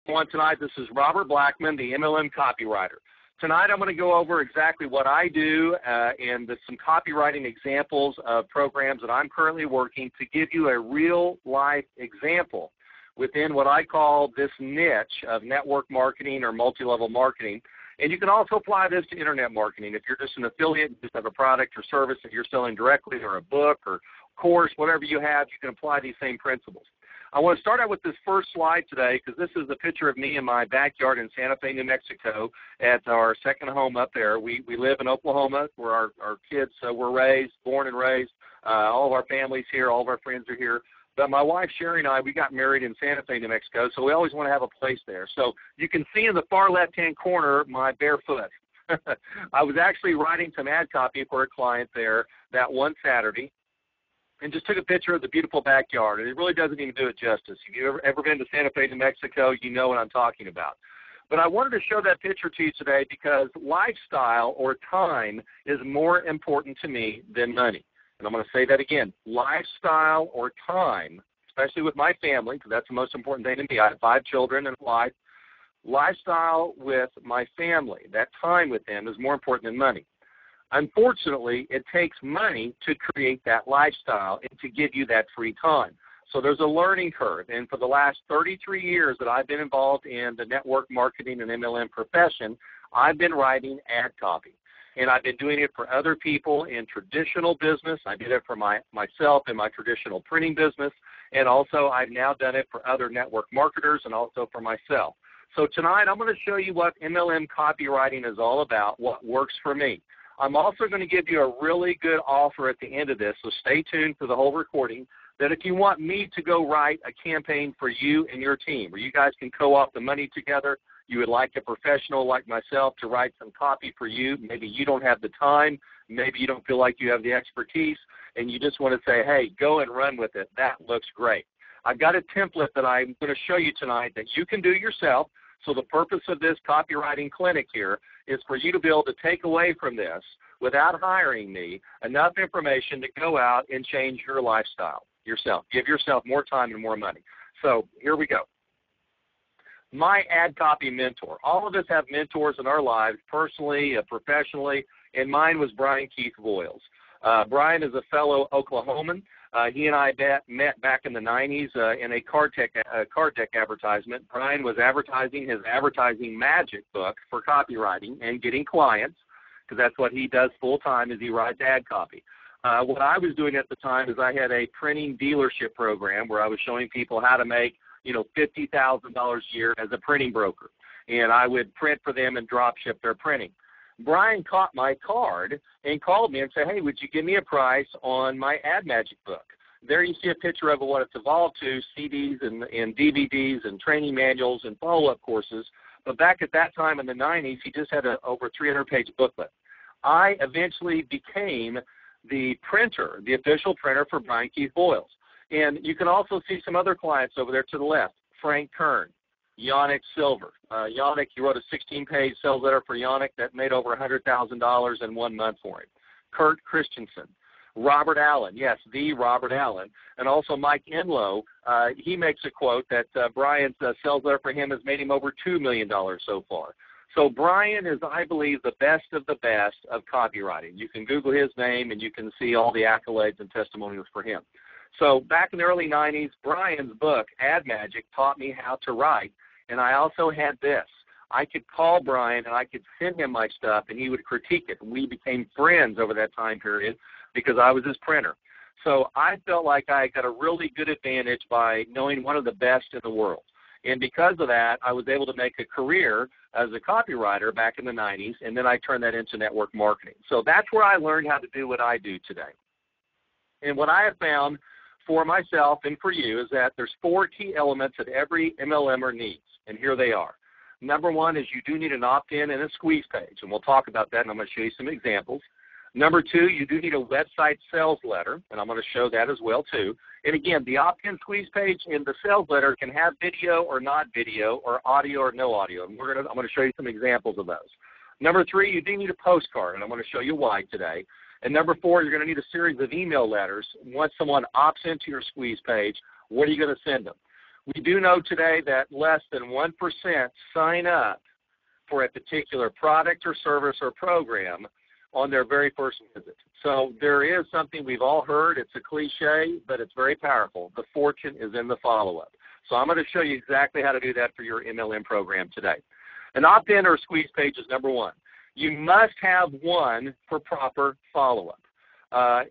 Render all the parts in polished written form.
everyone. Tonight, this is Robert Blackman, the MLM Copywriter. Tonight, I'm going to go over exactly what I do and some copywriting examples of programs that I'm currently working to give you a real-life example within what I call this niche of network marketing or multi-level marketing. And you can also apply this to internet marketing. If you're just an affiliate, you just have a product or service that you're selling directly, or a book or course, whatever you have, you can apply these same principles. I want to start out with this first slide today because this is a picture of me in my backyard in Santa Fe, New Mexico at our second home up there. We live in Oklahoma where our kids were born and raised. All of our families here, all of our friends are here. But my wife, Sherry, and I, we got married in Santa Fe, New Mexico, so we always want to have a place there. So you can see in the far left-hand corner my bare foot. I was actually writing some ad copy for a client there that one Saturday, and just took a picture of the beautiful backyard, and it really doesn't even do it justice. If you've ever been to Santa Fe, New Mexico, you know what I'm talking about. But I wanted to show that picture to you today because lifestyle or time is more important to me than money. And I'm going to say that again, lifestyle or time, especially with my family, because that's the most important thing to me. I have 5 children and a wife. Lifestyle with my family, that time with them, is more important than money. Unfortunately, it takes money to create that lifestyle and to give you that free time. So there's a learning curve. And for the last 33 years that I've been involved in the network marketing and MLM profession, I've been writing ad copy. And I've been doing it for other people in traditional business. I did it for myself in my traditional printing business. And also I've now done it for other network marketers and also for myself. So tonight I'm going to show you what MLM copywriting is all about, what works for me. I'm also going to give you a really good offer at the end of this, so stay tuned for the whole recording, that if you want me to go write a campaign for you and your team, where you guys can co-op the money together, you would like a professional like myself to write some copy for you, maybe you don't have the time, maybe you don't feel like you have the expertise, and you just want to say, hey, go and run with it, that looks great. I've got a template that I'm going to show you tonight that you can do yourself. So the purpose of this copywriting clinic here is for you to be able to take away from this, without hiring me, enough information to go out and change your lifestyle yourself. Give yourself more time and more money. So here we go. My ad copy mentor. All of us have mentors in our lives, personally, professionally, and mine was Brian Keith Voiles. Brian is a fellow Oklahoman. He and I met back in the 90s in a card deck advertisement. Brian was advertising his advertising magic book for copywriting and getting clients, because that's what he does full time, is he writes ad copy. What I was doing at the time is I had a printing dealership program where I was showing people how to make $50,000 a year as a printing broker, and I would print for them and drop ship their printing. Brian caught my card and called me and said, hey, would you give me a price on my Ad Magic book? There you see a picture of what it's evolved to, CDs and DVDs and training manuals and follow-up courses. But back at that time in the 90s, he just had an over 300-page booklet. I eventually became the printer, the official printer for Brian Keith Voiles. And you can also see some other clients over there to the left, Frank Kern, Yannick Silver. Yannick, he wrote a 16-page sales letter for Yannick that made over $100,000 in 1 month for him. Kurt Christensen, Robert Allen, yes, the Robert Allen, and also Mike Enlow. He makes a quote that Brian's sales letter for him has made him over $2 million so far. So Brian is, I believe, the best of copywriting. You can Google his name and you can see all the accolades and testimonials for him. So back in the early 90s, Brian's book, Ad Magic, taught me how to write. And I also had this. I could call Brian and I could send him my stuff and he would critique it. We became friends over that time period because I was his printer. So I felt like I got a really good advantage by knowing one of the best in the world. And because of that, I was able to make a career as a copywriter back in the 90s, and then I turned that into network marketing. So that's where I learned how to do what I do today. And what I have found for myself and for you is that there's 4 key elements that every MLMer needs, and here they are. Number 1 is you do need an opt-in and a squeeze page, and we'll talk about that, and I'm going to show you some examples. Number 2, you do need a website sales letter, and I'm going to show that as well too. And again, the opt-in squeeze page and the sales letter can have video or not video or audio or no audio, and I'm going to show you some examples of those. Number 3, you do need a postcard, and I'm going to show you why today. And number 4, you're going to need a series of email letters. Once someone opts into your squeeze page, what are you going to send them? We do know today that less than 1% sign up for a particular product or service or program on their very first visit. So there is something we've all heard. It's a cliche, but it's very powerful. The fortune is in the follow-up. So I'm going to show you exactly how to do that for your MLM program today. An opt-in or squeeze page is number one. You must have one for proper follow-up.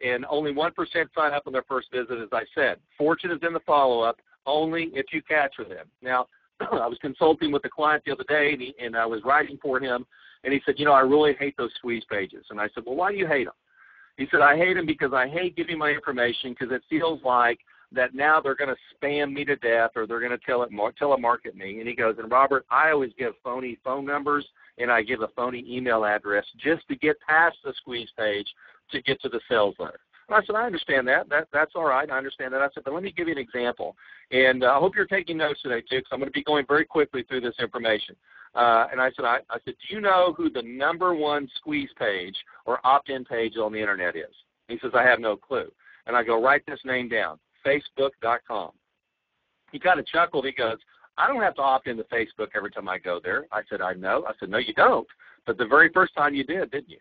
And only 1% sign up on their first visit, as I said. Fortune is in the follow-up only if you capture them. Now, I was consulting with a client the other day, and I was writing for him, and he said, I really hate those squeeze pages. And I said, well, why do you hate them? He said, I hate them because I hate giving my information because it feels like that now they're going to spam me to death or they're going to telemarket me. And he goes, and Robert, I always give phony phone numbers and I give a phony email address just to get past the squeeze page to get to the sales letter. And I said, I understand that. That's all right. I understand that. I said, but let me give you an example. And I hope you're taking notes today, too, because I'm going to be going very quickly through this information. And I said, do you know who the number one squeeze page or opt-in page on the Internet is? He says, I have no clue. And I go, write this name down, Facebook.com. He kind of chuckled. He goes, I don't have to opt into Facebook every time I go there. I said, I know. I said, no, you don't. But the very first time you did, didn't you?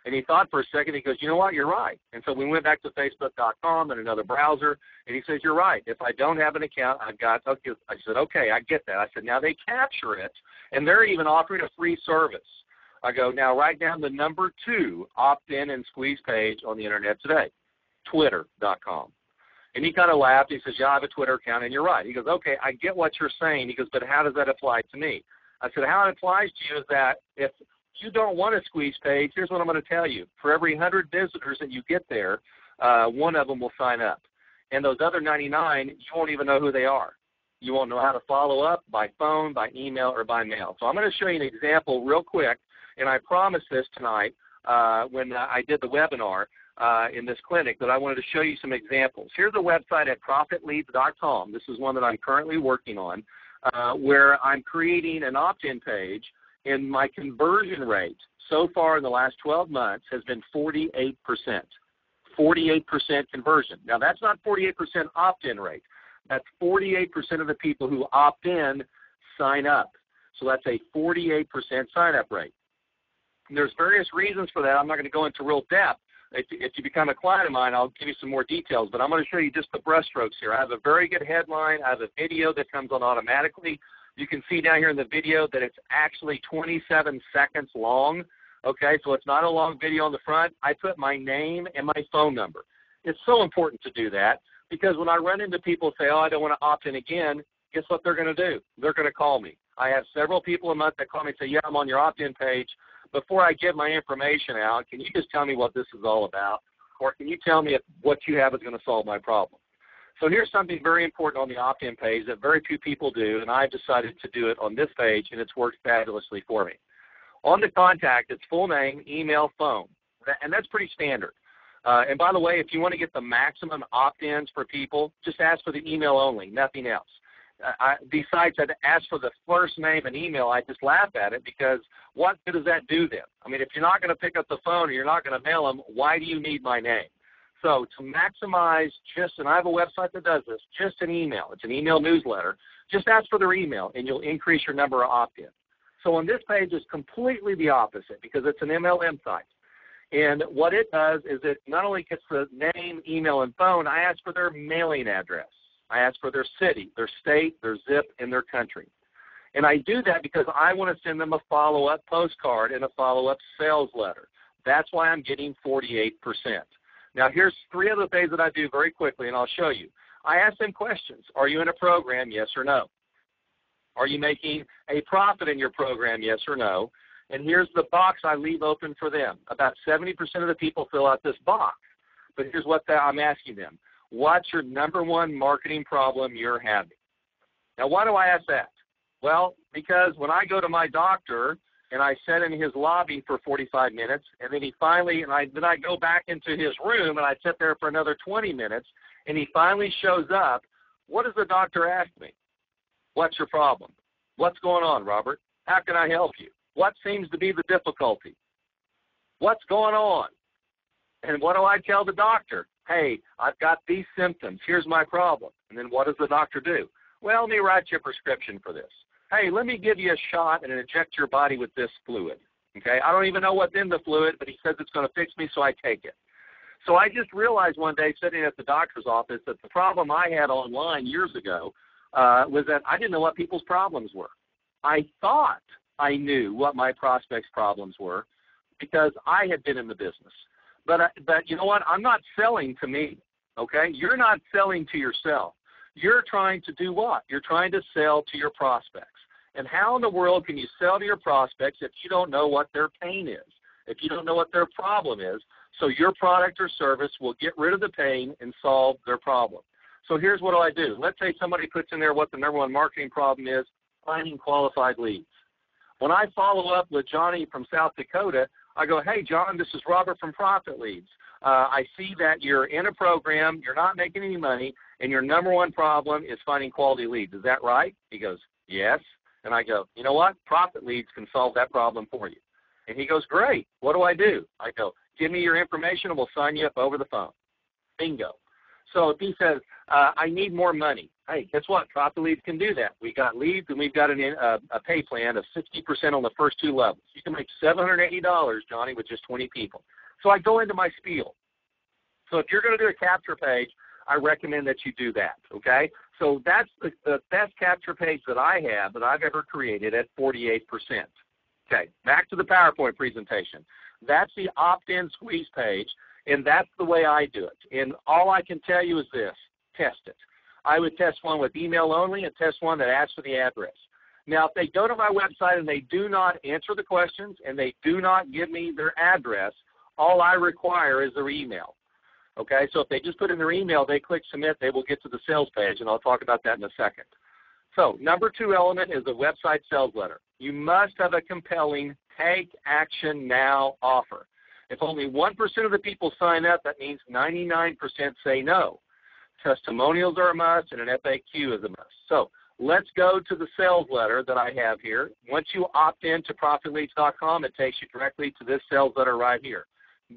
And he thought for a second. He goes, you know what, you're right. And so we went back to Facebook.com and another browser, and he says, you're right. If I don't have an account, I've got, okay. I said, okay, I get that. I said, now they capture it, and they're even offering a free service. I go, now write down the number 2 opt-in and squeeze page on the Internet today, Twitter.com. And he kind of laughed. He says, yeah, I have a Twitter account, and you're right. He goes, okay, I get what you're saying. He goes, but how does that apply to me? I said, how it applies to you is that if you don't want a squeeze page, here's what I'm going to tell you. For every 100 visitors that you get there, one of them will sign up. And those other 99, you won't even know who they are. You won't know how to follow up by phone, by email, or by mail. So I'm going to show you an example real quick, and I promised this tonight when I did the webinar in this clinic that I wanted to show you some examples. Here's a website at profitleads.com. This is one that I'm currently working on where I'm creating an opt-in page. And my conversion rate so far in the last 12 months has been 48%. 48% conversion. Now, that's not 48% opt-in rate. That's 48% of the people who opt in sign up. So that's a 48% sign-up rate. And there's various reasons for that. I'm not going to go into real depth. If you become a client of mine, I'll give you some more details. But I'm going to show you just the brushstrokes here. I have a very good headline. I have a video that comes on automatically. You can see down here in the video that it's actually 27 seconds long. Okay, so it's not a long video on the front. I put my name and my phone number. It's so important to do that because when I run into people who say, oh, I don't want to opt in again, guess what they're going to do? They're going to call me. I have several people a month that call me and say, yeah, I'm on your opt-in page. Before I give my information out, can you just tell me what this is all about? Or can you tell me if what you have is going to solve my problem? So here's something very important on the opt-in page that very few people do, and I've decided to do it on this page, and it's worked fabulously for me. On the contact, it's full name, email, phone, and that's pretty standard. And by the way, if you want to get the maximum opt-ins for people, just ask for the email only, nothing else. These sites that ask for the first name and email, I just laugh at it because what good does that do them? I mean, if you're not going to pick up the phone or you're not going to mail them, why do you need my name? So to maximize and I have a website that does this, just an email. It's an email newsletter. Just ask for their email, and you'll increase your number of opt-ins. So on this page, it's completely the opposite because it's an MLM site. And what it does is it not only gets the name, email, and phone, I ask for their mailing address. I ask for their city, their state, their zip, and their country. And I do that because I want to send them a follow-up postcard and a follow-up sales letter. That's why I'm getting 48%. Now, here's 3 other things that I do very quickly, and I'll show you. I ask them questions. Are you in a program, yes or no? Are you making a profit in your program, yes or no? And here's the box I leave open for them. About 70% of the people fill out this box. But here's what I'm asking them. What's your number one marketing problem you're having? Now, why do I ask that? Well, because when I go to my doctor and I sit in his lobby for 45 minutes, and then then I go back into his room and I sit there for another 20 minutes, and he finally shows up, what does the doctor ask me? What's your problem? What's going on, Robert? How can I help you? What seems to be the difficulty? What's going on? And what do I tell the doctor? Hey, I've got these symptoms. Here's my problem. And then what does the doctor do? Well, let me write you a prescription for this. Hey, let me give you a shot and inject your body with this fluid. Okay, I don't even know what's in the fluid, but he says it's going to fix me, so I take it. So I just realized one day sitting at the doctor's office that the problem I had online years ago was that I didn't know what people's problems were. I thought I knew what my prospects' problems were because I had been in the business. But you know what? I'm not selling to me, okay? You're not selling to yourself. You're trying to do what? You're trying to sell to your prospects. And how in the world can you sell to your prospects if you don't know what their pain is, if you don't know what their problem is? So your product or service will get rid of the pain and solve their problem. So here's what I do. Let's say somebody puts in there what the number one marketing problem is, finding qualified leads. When I follow up with Johnny from South Dakota, I go, hey, John, this is Robert from Profit Leads. I see that you're in a program, you're not making any money, and your number one problem is finding quality leads. Is that right? He goes, yes. And I go, you know what? Profit Leads can solve that problem for you. And he goes, great. What do I do? I go, give me your information and we'll sign you up over the phone. Bingo. So if he says, I need more money, hey, guess what? Profit Leads can do that. We got leads and we've got a pay plan of 60% on the first two levels. You can make $780, Johnny, with just 20 people. So I go into my spiel. So if you're going to do a capture page, I recommend that you do that, okay? So that's the best capture page that I have that I've ever created at 48%. Okay, back to the PowerPoint presentation. That's the opt-in squeeze page, and that's the way I do it. And all I can tell you is this, test it. I would test one with email only and test one that asks for the address. Now, if they go to my website and they do not answer the questions and they do not give me their address, all I require is their email. Okay, so if they just put in their email, they click submit, they will get to the sales page, and I'll talk about that in a second. So number 2 element is the website sales letter. You must have a compelling take action now offer. If only 1% of the people sign up, that means 99% say no. Testimonials are a must, and an FAQ is a must. So let's go to the sales letter that I have here. Once you opt in to ProfitLeads.com, it takes you directly to this sales letter right here.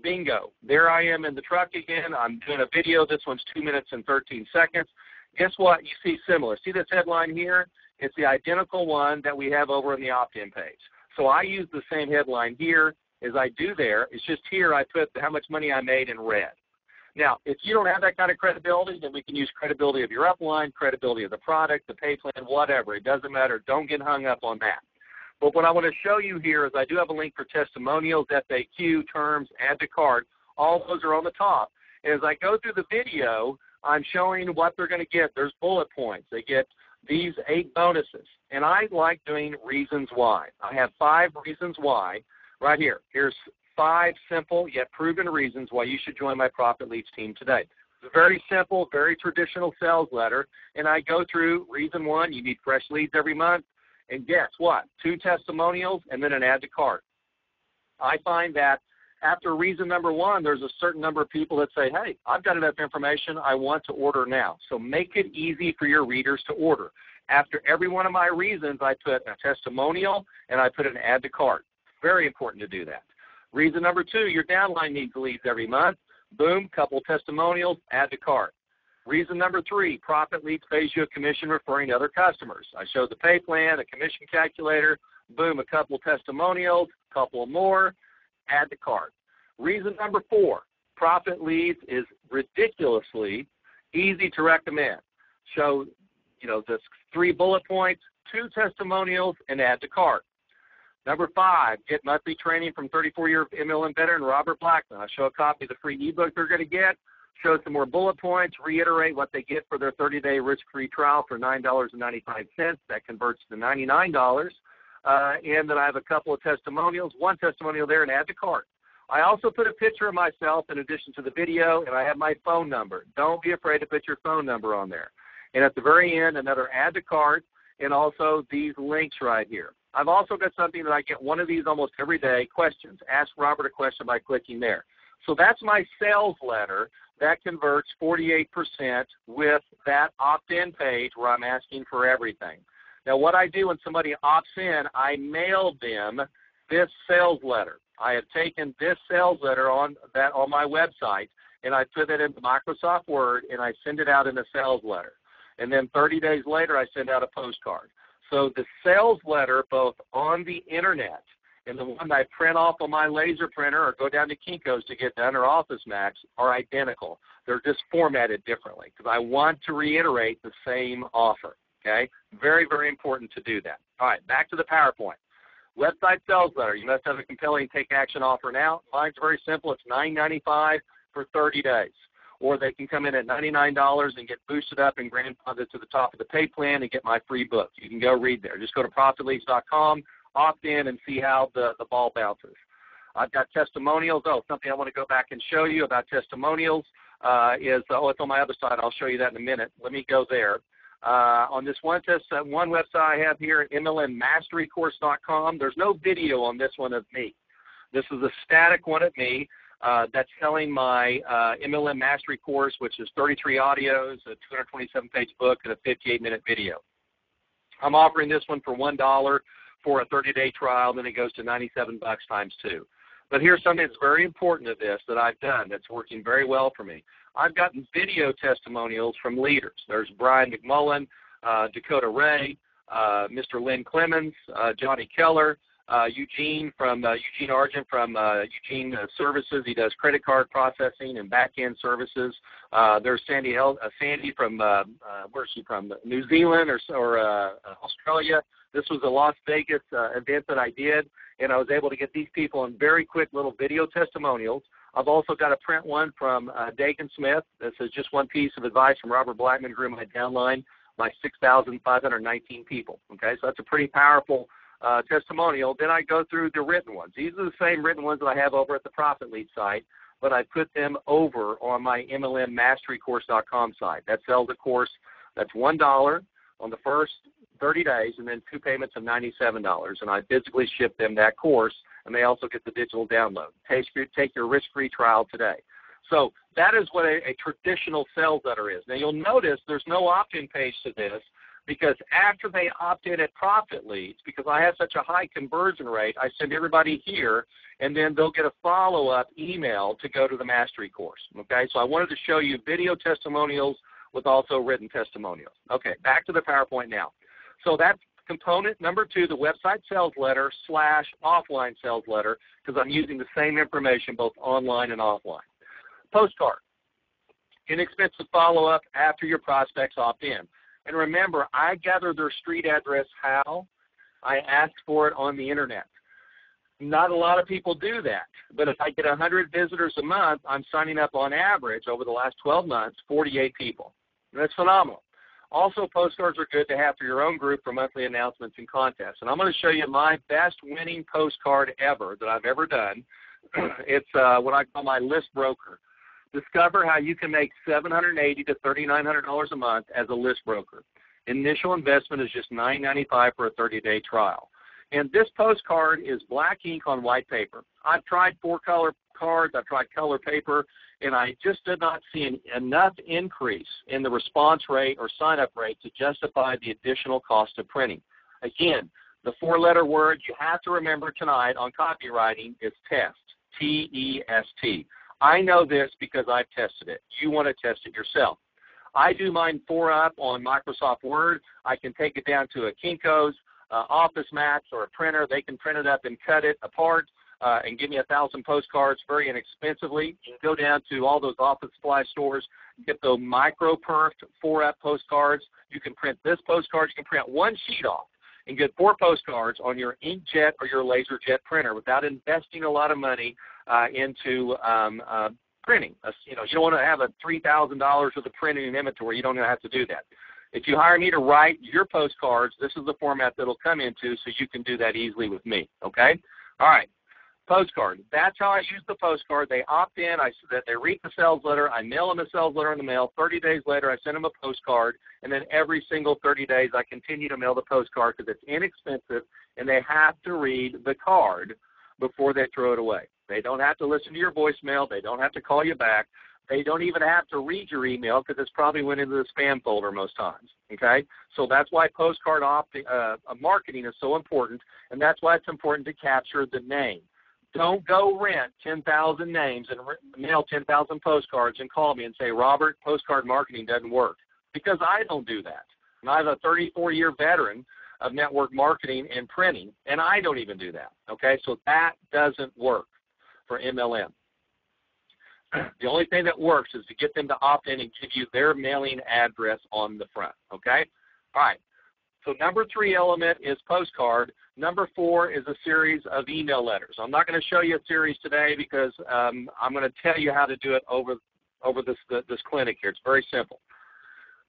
Bingo. There I am in the truck again. I'm doing a video. This one's 2 minutes and 13 seconds. Guess what? You see similar. See this headline here? It's the identical one that we have over on the opt-in page. So I use the same headline here as I do there. It's just here I put how much money I made in red. Now, if you don't have that kind of credibility, then we can use credibility of your upline, credibility of the product, the pay plan, whatever. It doesn't matter. Don't get hung up on that. But what I want to show you here is I do have a link for testimonials, FAQ, terms, add to cart. All those are on the top. And as I go through the video, I'm showing what they're going to get. There's bullet points. They get these 8 bonuses. And I like doing reasons why. I have 5 reasons why right here. Here's 5 simple yet proven reasons why you should join my Profit Leads team today. It's a very simple, very traditional sales letter. And I go through reason 1, you need fresh leads every month. And guess what? 2 testimonials and then an add to cart. I find that after reason number 1, there's a certain number of people that say, hey, I've got enough information. I want to order now. So make it easy for your readers to order. After every one of my reasons, I put a testimonial and I put an add to cart. Very important to do that. Reason number 2, your downline needs leads every month. Boom, couple testimonials, add to cart. Reason number 3, Profit Leads pays you a commission referring to other customers. I showed the pay plan, a commission calculator, boom, a couple testimonials, a couple more, add to cart. Reason number 4, Profit Leads is ridiculously easy to recommend. Show, this 3 bullet points, 2 testimonials, and add to cart. Number 5, get monthly training from 34-year MLM veteran Robert Blackman. I show a copy of the free ebook they're going to get. Show some more bullet points, reiterate what they get for their 30-day risk-free trial for $9.95. That converts to $99. And then I have a couple of testimonials, 1 testimonial there, and add to cart. I also put a picture of myself in addition to the video, and I have my phone number. Don't be afraid to put your phone number on there. And at the very end, another add to cart, and also these links right here. I've also got something that I get one of these almost every day, questions. Ask Robert a question by clicking there. So that's my sales letter. That converts 48% with that opt-in page where I'm asking for everything. Now, what I do when somebody opts in, I mail them this sales letter. I have taken this sales letter on my website, and I put it into Microsoft Word, and I send it out in a sales letter. and then 30 days later I send out a postcard. So the sales letter, both on the internet and the one that I print off on my laser printer or go down to Kinko's to get done or Office Max, are identical. They're just formatted differently because I want to reiterate the same offer. Okay? Very, very important to do that. All right, back to the PowerPoint. Website sales letter. You must have a compelling take action offer now. Mine's very simple. It's $9.95 for 30 days. Or they can come in at $99 and get boosted up and grandfathered to the top of the pay plan and get my free book. You can go read there. Just go to profitleads.com, opt in, and see how the ball bounces. I've got testimonials. Something I want to go back and show you about testimonials it's on my other side. I'll show you that in a minute. Let me go there. On this one website I have here, MLMmasterycourse.com, there's no video on this one of me. This is a static one of me that's selling my MLM Mastery course, which is 33 audios, a 227-page book, and a 58-minute video. I'm offering this one for $1 for a 30-day trial, then it goes to $97 times 2. But here's something that's very important to this that I've done that's working very well for me. I've gotten video testimonials from leaders. There's Brian McMullen, Dakota Ray, Mr. Lynn Clemens, Johnny Keller, Eugene Argent from Eugene Services. He does credit card processing and back-end services. There's Sandy from, where's she from? New Zealand or Australia. This was a Las Vegas event that I did, and I was able to get these people in very quick little video testimonials. I've also got a print one from Dakin Smith. This is just one piece of advice from Robert Blackman, grew my downline by 6,519 people. Okay, so that's a pretty powerful testimonial. Then I go through the written ones. These are the same written ones that I have over at the Profit Lead site, but I put them over on my MLMmasterycourse.com site. That sells a course that's $1 on the first 30 days and then 2 payments of $97. And I physically ship them that course, and they also get the digital download. Take your risk-free trial today. So that is what a traditional sales letter is. Now you'll notice there's no opt-in page to this, because after they opt in at Profit Leads, because I have such a high conversion rate, I send everybody here, and then they'll get a follow-up email to go to the Mastery course. Okay, so I wanted to show you video testimonials with also written testimonials. Okay, back to the PowerPoint now. So that's component number 2, the website sales letter / offline sales letter, because I'm using the same information both online and offline. Postcard, inexpensive follow-up after your prospects opt in. And remember, I gather their street address how? I ask for it on the internet. Not a lot of people do that, but if I get 100 visitors a month, I'm signing up on average over the last 12 months, 48 people. And that's phenomenal. Also, postcards are good to have for your own group for monthly announcements and contests. And I'm going to show you my best winning postcard ever that I've ever done. It's what I call my list broker. Discover how you can make $780 to $3,900 a month as a list broker. Initial investment is just $9.95 for a 30-day trial. And this postcard is black ink on white paper. I've tried 4-color cards, I've tried color paper, and I just did not see enough increase in the response rate or sign-up rate to justify the additional cost of printing. Again, the 4-letter word you have to remember tonight on copywriting is test, T-E-S-T. I know this because I've tested it. You want to test it yourself. I do mine 4-up on Microsoft Word. I can take it down to a Kinko's, Office Max, or a printer. They can print it up and cut it apart and give me 1,000 postcards very inexpensively. You can go down to all those office supply stores, get the micro-perfed 4-up postcards. You can print this postcard. You can print one sheet off and get 4 postcards on your inkjet or your LaserJet printer without investing a lot of money into printing. You don't want to have a $3,000 worth of printing and inventory. You don't have to do that. If you hire me to write your postcards, this is the format that it'll come into, so you can do that easily with me. Okay? All right. Postcard. That's how I use the postcard. They opt in. They read the sales letter. I mail them a sales letter in the mail. 30 days later, I send them a postcard. And then every single 30 days, I continue to mail the postcard because it's inexpensive, and they have to read the card before they throw it away. They don't have to listen to your voicemail. They don't have to call you back. They don't even have to read your email because it's probably went into the spam folder most times. Okay? So that's why postcard marketing is so important, and that's why it's important to capture the name. Don't go rent 10,000 names and mail 10,000 postcards and call me and say, Robert, postcard marketing doesn't work. because I don't do that. And I'm a 34-year veteran of network marketing and printing, and I don't even do that, okay? So that doesn't work for MLM. The only thing that works is to get them to opt in and give you their mailing address on the front, okay? All right. So number 3 element is postcard. Number 4 is a series of email letters. I'm not going to show you a series today because I'm going to tell you how to do it over this clinic here. It's very simple.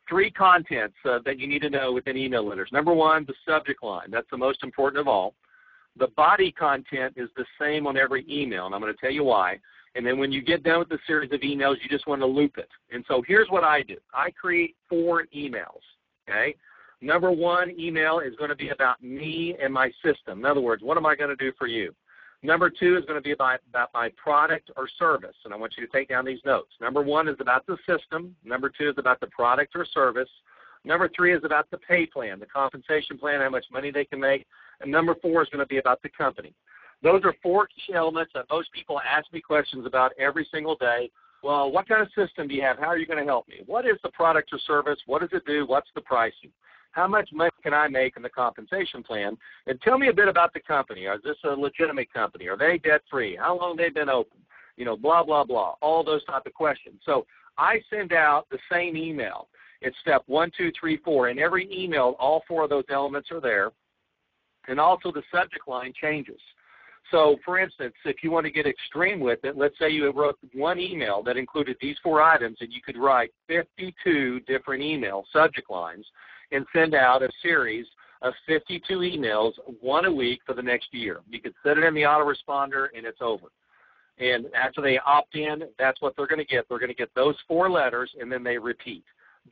3 contents that you need to know within email letters. Number 1, the subject line. That's the most important of all. The body content is the same on every email, and I'm going to tell you why. And then when you get done with the series of emails, you just want to loop it. And so here's what I do. I create 4 emails, okay? Number 1 email is going to be about me and my system. In other words, what am I going to do for you? Number 2 is going to be about my product or service, and I want you to take down these notes. Number 1 is about the system. Number 2 is about the product or service. Number 3 is about the pay plan, the compensation plan, how much money they can make. And number 4 is going to be about the company. Those are 4 key elements that most people ask me questions about every single day. Well, what kind of system do you have? How are you going to help me? What is the product or service? What does it do? What's the pricing? How much money can I make in the compensation plan? And tell me a bit about the company. Is this a legitimate company? Are they debt-free? How long have they been open? You know, blah, blah, blah, all those type of questions. So I send out the same email. It's step 1, 2, 3, 4. In every email, all 4 of those elements are there. And also the subject line changes. So, for instance, if you want to get extreme with it, let's say you wrote one email that included these 4 items, and you could write 52 different email subject lines and send out a series of 52 emails, 1 a week for the next year. You could set it in the autoresponder, and it's over. And after they opt in, that's what they're going to get. They're going to get those 4 letters, and then they repeat.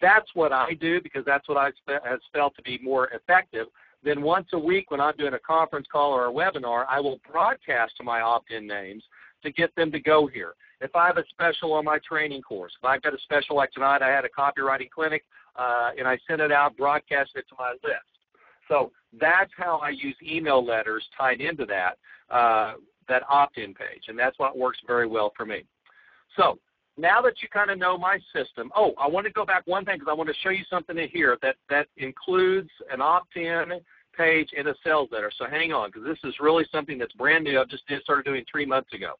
That's what I do because that's what has felt to be more effective. Then once a week when I'm doing a conference call or a webinar, I will broadcast to my opt-in names to get them to go here. If I have a special on my training course, if I've got a special like tonight, I had a copywriting clinic, and I sent it out, broadcast it to my list. So that's how I use email letters tied into that opt-in page, and that's what works very well for me. So now that you kind of know my system, I want to go back one thing because I want to show you something in here that includes an opt-in page and a sales letter. So hang on because this is really something that's brand new. I've just started doing 3 months ago.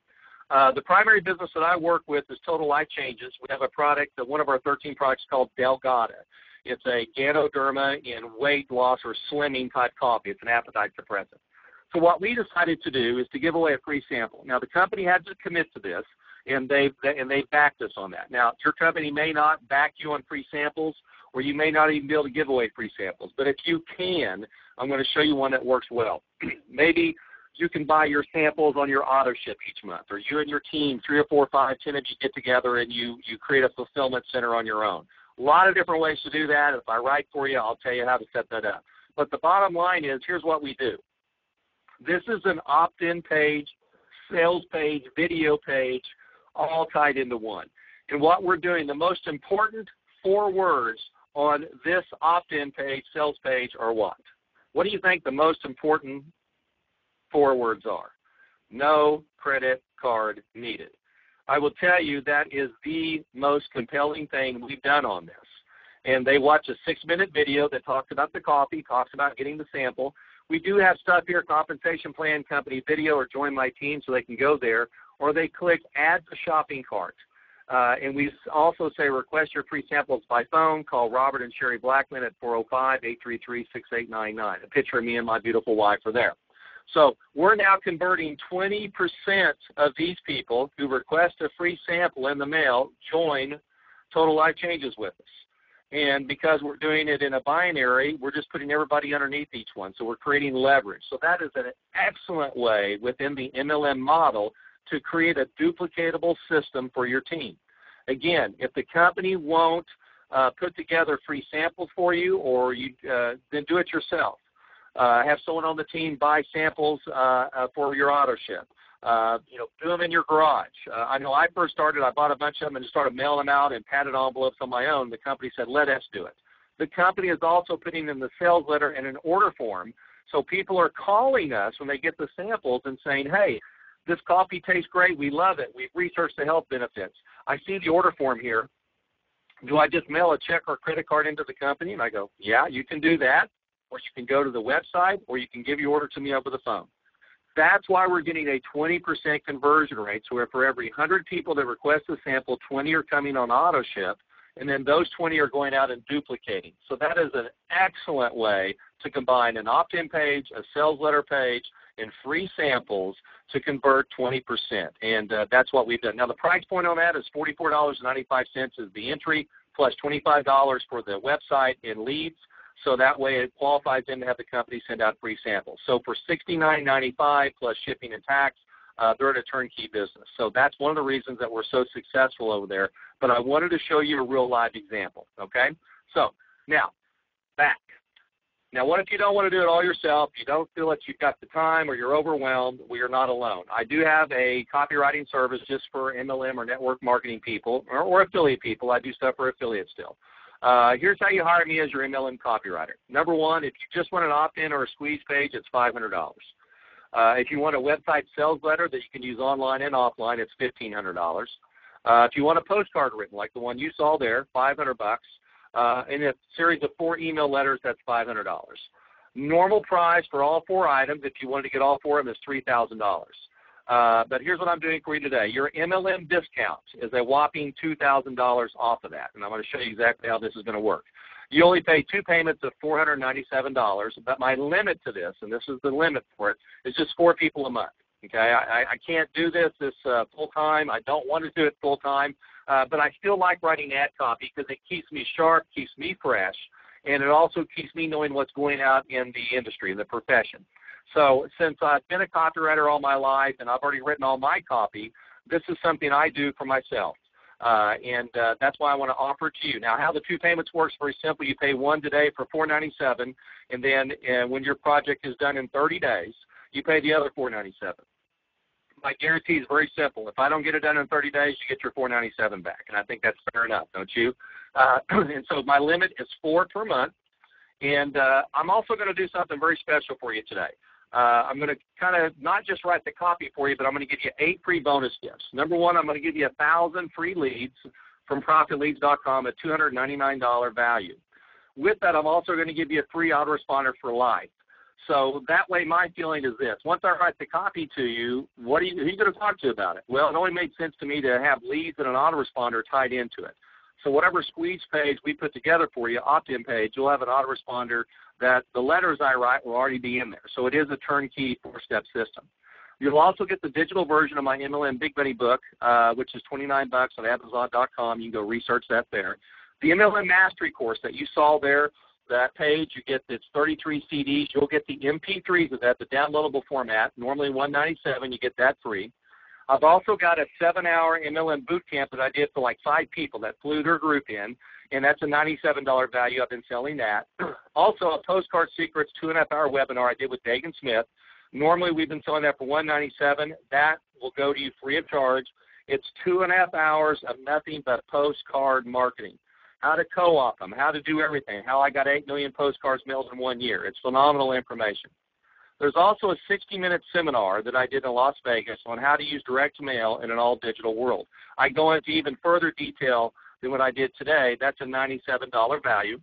The primary business that I work with is Total Life Changes. We have a product, one of our 13 products called Delgada. It's a Ganoderma in weight loss or slimming type coffee. It's an appetite suppressant. So what we decided to do is to give away a free sample. Now the company had to commit to this, and they backed us on that. Now your company may not back you on free samples, or you may not even be able to give away free samples. But if you can, I'm going to show you one that works well. Maybe you can buy your samples on your auto ship each month, or you and your team, 3 or 4 or 5, 10 of you get together and you create a fulfillment center on your own. A lot of different ways to do that. If I write for you, I'll tell you how to set that up. But the bottom line is, here's what we do. This is an opt-in page, sales page, video page, all tied into one. And what we're doing, the most important 4 words on this opt-in page, sales page, are what? What do you think the most important 4 words are? No credit card needed. I will tell you that is the most compelling thing we've done on this. And they watch a 6-minute video that talks about the coffee, talks about getting the sample. We do have stuff here, compensation plan, company video, or join my team so they can go there, or they click add to shopping cart. And we also say request your free samples by phone. Call Robert and Sherry Blackman at 405-833-6899. A picture of me and my beautiful wife are there. So we're now converting 20% of these people who request a free sample in the mail join Total Life Changes with us. And because we're doing it in a binary, we're just putting everybody underneath each one. So we're creating leverage. So that is an excellent way within the MLM model to create a duplicatable system for your team. Again, if the company won't put together free samples for you, or you then do it yourself. Have someone on the team buy samples for your auto ship. Do them in your garage. I know I first started, I bought a bunch of them and just started mailing them out and padded envelopes on my own. The company said, let us do it. The company is also putting in the sales letter and an order form, so people are calling us when they get the samples and saying, hey, this coffee tastes great. We love it. We've researched the health benefits. I see the order form here. Do I just mail a check or credit card into the company? And I go, yeah, you can do that, or you can go to the website, or you can give your order to me over the phone. That's why we're getting a 20% conversion rate. So for every 100 people that request a sample, 20 are coming on auto ship, and then those 20 are going out and duplicating. So that is an excellent way to combine an opt-in page, a sales letter page, and free samples to convert 20%. And that's what we've done. Now, the price point on that is $44.95 is the entry, plus $25 for the website and leads. So that way it qualifies them to have the company send out free samples. So for $69.95 plus shipping and tax, they're in a turnkey business. So that's one of the reasons that we're so successful over there. But I wanted to show you a real live example, okay? So now, back. Now, what if you don't want to do it all yourself? You don't feel that you've got the time or you're overwhelmed? Well, you're not alone. I do have a copywriting service just for MLM or network marketing people or affiliate people. I do stuff for affiliates still. Here's how you hire me as your MLM copywriter. Number one, if you just want an opt-in or a squeeze page, it's $500. If you want a website sales letter that you can use online and offline, it's $1,500. If you want a postcard written like the one you saw there, $500. And a series of 4 email letters, that's $500. Normal price for all 4 items, if you wanted to get all 4 of them, is $3,000. But here's what I'm doing for you today. Your MLM discount is a whopping $2,000 off of that, and I'm going to show you exactly how this is going to work. You only pay 2 payments of $497, but my limit to this, and this is the limit for it, is just 4 people a month. Okay, I can't do this full-time. I don't want to do it full-time, but I still like writing ad copy because it keeps me sharp, keeps me fresh, and it also keeps me knowing what's going out in the industry, in the profession. So since I've been a copywriter all my life and I've already written all my copy, this is something I do for myself. And that's why I want to offer it to you. Now, how the 2 payments works very simple. You pay one today for $497, and then when your project is done in 30 days, you pay the other $497. My guarantee is very simple. If I don't get it done in 30 days, you get your $497 back, and I think that's fair enough, don't you? And so my limit is 4 per month, and I'm also going to do something very special for you today. I'm going to kind of not just write the copy for you, but I'm going to give you 8 free bonus gifts. Number one, I'm going to give you 1,000 free leads from ProfitLeads.com at $299 value. With that, I'm also going to give you a free autoresponder for life. So that way my feeling is this. Once I write the copy to you, who are you going to talk to about it? Well, it only made sense to me to have leads and an autoresponder tied into it. So whatever squeeze page we put together for you, opt-in page, you'll have an autoresponder that the letters I write will already be in there. So it is a turnkey 4-step system. You'll also get the digital version of my MLM Big Money book, which is $29 on Amazon.com. You can go research that there. The MLM Mastery course that you saw there, that page, you get its 33 CDs. You'll get the MP3s of that, the downloadable format, normally $197. You get that free. I've also got a 7-hour MLM boot camp that I did for like 5 people that flew their group in, and that's a $97 value. I've been selling that. Also, a Postcard Secrets 2.5-hour webinar I did with Dagan Smith. Normally, we've been selling that for $197. That will go to you free of charge. It's 2.5 hours of nothing but postcard marketing. How to co-op them, how to do everything, how I got 8 million postcards mailed in 1 year. It's phenomenal information. There's also a 60-minute seminar that I did in Las Vegas on how to use direct mail in an all-digital world. I go into even further detail than what I did today. That's a $97 value.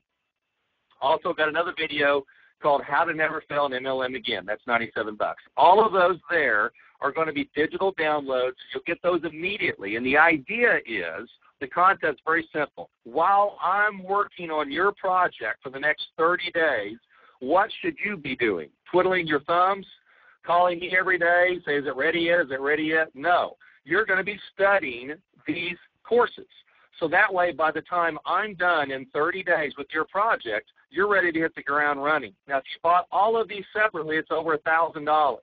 Also got another video called How to Never Fail an MLM Again. That's $97. All of those there are going to be digital downloads. You'll get those immediately. And the idea is, the concept's very simple. While I'm working on your project for the next 30 days, what should you be doing? Twiddling your thumbs? Calling me every day? Say, is it ready yet? Is it ready yet? No. You're going to be studying these courses. So that way, by the time I'm done in 30 days with your project, you're ready to hit the ground running. Now, if you bought all of these separately, it's over $1,000.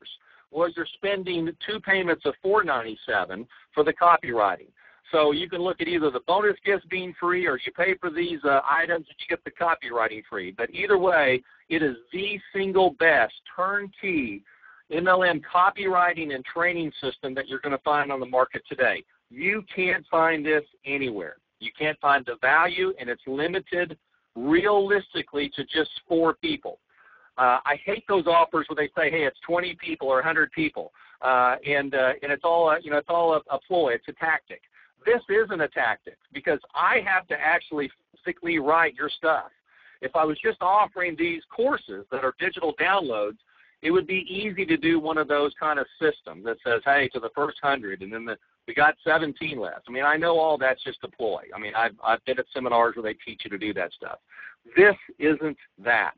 Well, you're spending 2 payments of $497 for the copywriting. So you can look at either the bonus gifts being free or you pay for these items and you get the copywriting free. But either way, it is the single best turnkey MLM copywriting and training system that you're going to find on the market today. You can't find this anywhere. You can't find the value, and it's limited realistically to just 4 people. I hate those offers where they say, hey, it's 20 people or 100 people, and it's all it's all a ploy. It's a tactic. This isn't a tactic because I have to actually physically write your stuff. If I was just offering these courses that are digital downloads, it would be easy to do one of those kind of systems that says, hey, to the first 100, and then we got 17 left. I mean, I know all that's just a ploy. I mean, I've been at seminars where they teach you to do that stuff. This isn't that.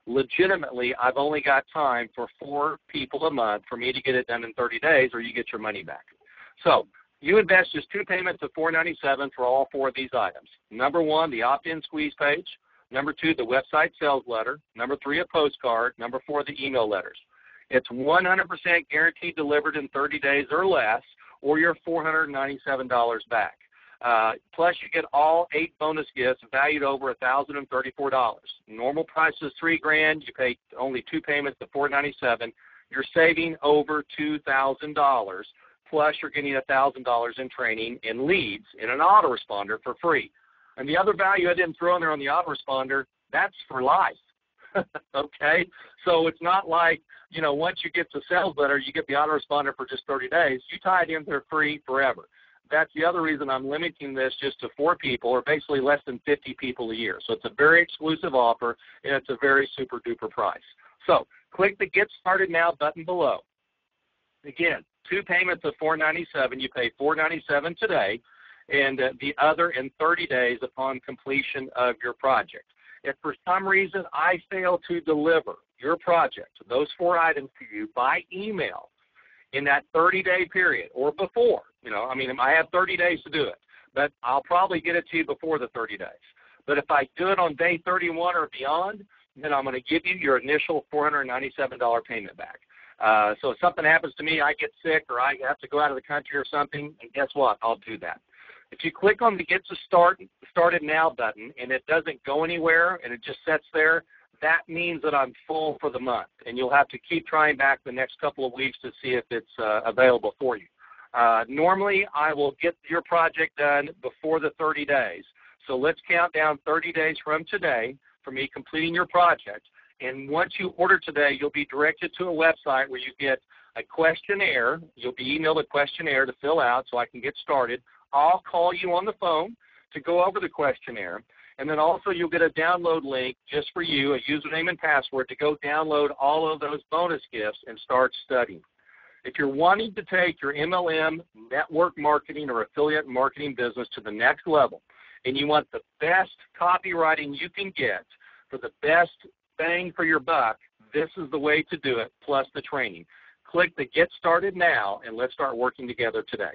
Legitimately, I've only got time for 4 people a month for me to get it done in 30 days, or you get your money back. So you invest just 2 payments of $497 for all 4 of these items. Number 1, the opt-in squeeze page. Number 2, the website sales letter. Number 3, a postcard. Number 4, the email letters. It's 100% guaranteed delivered in 30 days or less, or your $497 back. Plus, you get all 8 bonus gifts valued over $1,034. Normal price is $3,000. You pay only 2 payments of $497. You're saving over $2,000. Plus, you're getting $1,000 in training and leads in an autoresponder for free. And the other value I didn't throw in there on the autoresponder, that's for life. Okay? So it's not like, once you get the sales letter, you get the autoresponder for just 30 days. You tie it in there free forever. That's the other reason I'm limiting this just to 4 people, or basically less than 50 people a year. So it's a very exclusive offer, and it's a very super-duper price. So click the Get Started Now button below. Again, 2 payments of $497. You pay $497 today, and the other in 30 days upon completion of your project. If for some reason I fail to deliver your project, those 4 items to you by email in that 30-day period or before, I have 30 days to do it, but I'll probably get it to you before the 30 days. But if I do it on day 31 or beyond, then I'm going to give you your initial $497 payment back. So if something happens to me, I get sick or I have to go out of the country or something, and guess what? I'll do that. If you click on the Get Started Now button and it doesn't go anywhere and it just sits there, that means that I'm full for the month, and you'll have to keep trying back the next couple of weeks to see if it's available for you. Normally, I will get your project done before the 30 days. So let's count down 30 days from today for me completing your project. And once you order today, you'll be directed to a website where you get a questionnaire. You'll be emailed a questionnaire to fill out so I can get started. I'll call you on the phone to go over the questionnaire. And then also you'll get a download link just for you, a username and password, to go download all of those bonus gifts and start studying. If you're wanting to take your MLM, network marketing, or affiliate marketing business to the next level, and you want the best copywriting you can get for the best bang for your buck, this is the way to do it, plus the training. Click the Get Started Now, and let's start working together today.